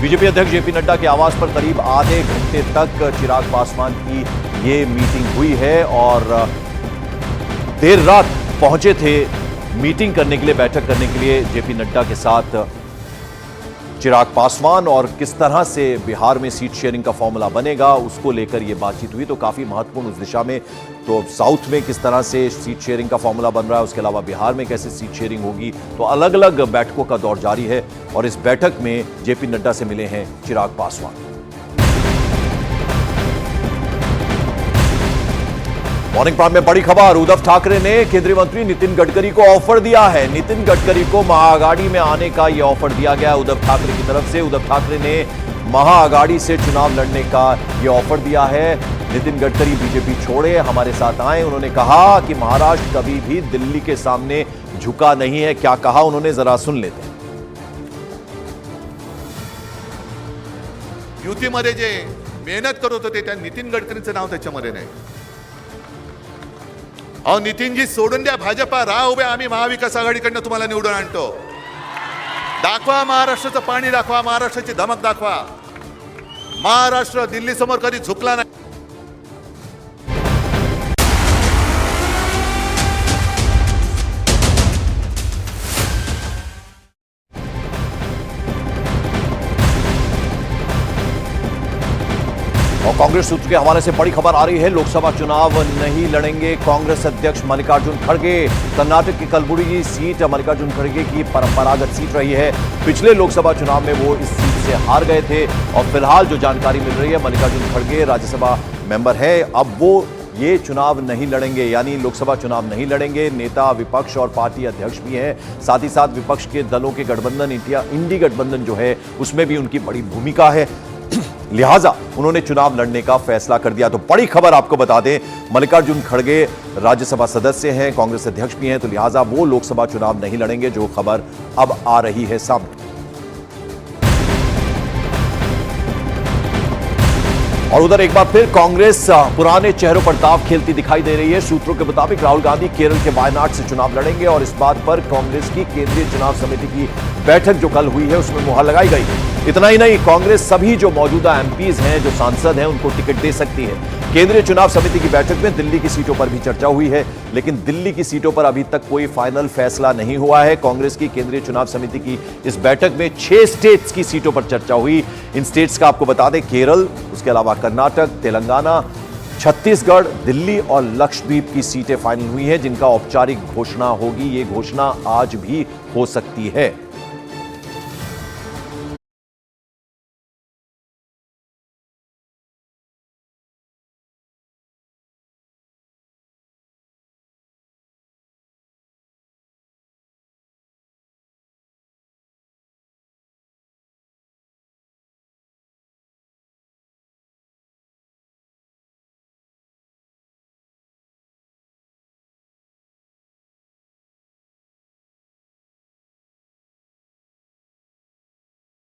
BJP अध्यक्ष JP Nadda के आवास पर करीब आधे घंटे तक चिराग पासवान की ये मीटिंग हुई है और देर रात पहुंचे थे मीटिंग करने के लिए, बैठक करने के लिए जेपी नड्डा के साथ चिराग पासवान। और किस तरह से बिहार में सीट शेयरिंग का फॉर्मूला बनेगा उसको लेकर यह बातचीत हुई, तो काफी महत्वपूर्ण उस दिशा में। तो साउथ में किस तरह से सीट शेयरिंग का फॉर्मूला बन रहा है, उसके अलावा बिहार में कैसे सीट शेयरिंग होगी, तो अलग अलग बैठकों का दौर जारी है। और इस बैठक में जेपी नड्डा से मिले हैं चिराग पासवान। मॉर्निंग प्राइम में बड़ी खबर, उद्धव ठाकरे ने केंद्रीय मंत्री नितिन गडकरी को ऑफर दिया है। नितिन गडकरी को महाआघाड़ी में आने का यह ऑफर दिया गया उद्धव ठाकरे की तरफ से। उद्धव ठाकरे ने महाआघाड़ी से चुनाव लड़ने का यह ऑफर दिया है। नितिन गडकरी बीजेपी छोड़े, हमारे साथ आए। उन्होंने कहा कि महाराष्ट्र कभी भी दिल्ली के सामने झुका नहीं है। क्या कहा उन्होंने, जरा सुन लेते हैं। युतीमध्ये जे मेहनत करत होते त्या नितिन गडकरींचं नाव त्याच्यामध्ये नाही। अहो नितीनजी सोडून द्या भाजपा, राहा उभे, आम्ही महाविकास आघाडीकडनं तुम्हाला निवडून आणतो। दाखवा महाराष्ट्राचं पाणी, दाखवा महाराष्ट्राची धमक, दाखवा महाराष्ट्र दिल्ली समोर कधी झुकला नाही। और कांग्रेस सूत्र के हवाले से बड़ी खबर आ रही है, लोकसभा चुनाव नहीं लड़ेंगे कांग्रेस अध्यक्ष मल्लिकार्जुन खड़गे। कर्नाटक की कलबुर्गी सीट मल्लिकार्जुन खड़गे की परंपरागत सीट रही है। पिछले लोकसभा चुनाव में वो इस सीट से हार गए थे और फिलहाल जो जानकारी मिल रही है, मल्लिकार्जुन खड़गे राज्यसभा मेंबर है, अब वो ये चुनाव नहीं लड़ेंगे, यानी लोकसभा चुनाव नहीं लड़ेंगे। नेता, विपक्ष और पार्टी अध्यक्ष भी हैं। साथ ही साथ विपक्ष के दलों के गठबंधन इंडी गठबंधन जो है उसमें भी उनकी बड़ी भूमिका है, लिहाजा उन्होंने चुनाव लड़ने का फैसला कर दिया। तो बड़ी खबर आपको बता दें, मल्लिकार्जुन खड़गे राज्यसभा सदस्य हैं, कांग्रेस अध्यक्ष भी हैं, तो लिहाजा वो लोकसभा चुनाव नहीं लड़ेंगे, जो खबर अब आ रही है सामने। और उधर एक बार फिर कांग्रेस पुराने चेहरों पर दांव खेलती दिखाई दे रही है। सूत्रों के मुताबिक राहुल गांधी केरल के वायनाड से चुनाव लड़ेंगे और इस बात पर कांग्रेस की केंद्रीय चुनाव समिति की बैठक जो कल हुई है उसमें मुहर लगाई गई है। इतना ही नहीं, कांग्रेस सभी जो मौजूदा एमपीज हैं, जो सांसद हैं, उनको टिकट दे सकती है। केंद्रीय चुनाव समिति की बैठक में दिल्ली की सीटों पर भी चर्चा हुई है, लेकिन दिल्ली की सीटों पर अभी तक कोई फाइनल फैसला नहीं हुआ है। कांग्रेस की केंद्रीय चुनाव समिति की इस बैठक में 6 स्टेट्स की सीटों पर चर्चा हुई। इन स्टेट्स का आपको बता दें, केरल, उसके अलावा कर्नाटक, तेलंगाना, छत्तीसगढ़, दिल्ली और लक्षद्वीप की सीटें फाइनल हुई हैं, जिनका औपचारिक घोषणा होगी। ये घोषणा आज भी हो सकती है।